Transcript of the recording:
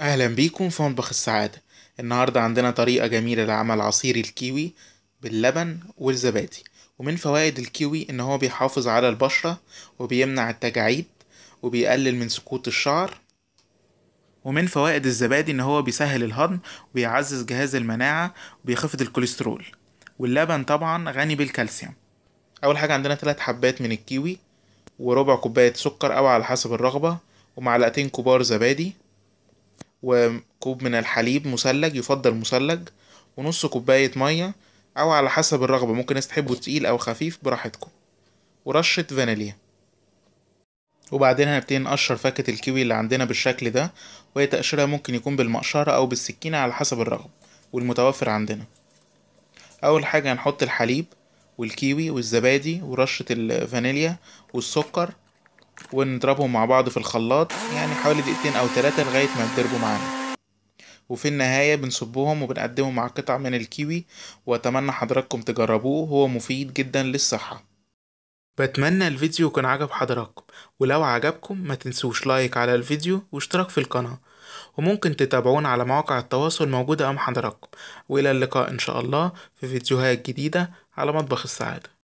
أهلا بيكم في مطبخ السعادة. النهاردة عندنا طريقة جميلة لعمل عصير الكيوي باللبن والزبادي. ومن فوائد الكيوي إن هو بيحافظ على البشرة وبيمنع التجاعيد وبيقلل من سقوط الشعر. ومن فوائد الزبادي إن هو بيسهل الهضم وبيعزز جهاز المناعة وبيخفض الكوليسترول. واللبن طبعا غني بالكالسيوم. أول حاجة عندنا 3 حبات من الكيوي، وربع كوباية سكر أو على حسب الرغبة، ومعلقتين كبار زبادي، وكوب من الحليب مثلج يفضل مثلج، ونص كوباية مية أو على حسب الرغبة، ممكن ناس تحبه تقيل أو خفيف براحتكم، ورشة فانيليا. وبعدين هنبتدي نقشر فاكهة الكيوي اللي عندنا بالشكل ده، وهي تقشيرها ممكن يكون بالمقشرة أو بالسكينة على حسب الرغبة والمتوفر عندنا. أول حاجة هنحط الحليب والكيوي والزبادي ورشة الفانيليا والسكر، ونضربهم مع بعض في الخلاط يعني حوالي دقيقتين أو 3 لغاية ما يتضربوا معانا. وفي النهاية بنصبهم وبنقدمهم مع قطع من الكيوي. وأتمنى حضراتكم تجربوه، هو مفيد جدا للصحة. بتمنى الفيديو يكون عجب حضراتكم، ولو عجبكم ما تنسوش لايك على الفيديو واشتراك في القناة، وممكن تتابعونا على مواقع التواصل موجودة أمام حضراتكم. وإلى اللقاء إن شاء الله في فيديوهات جديدة على مطبخ السعادة.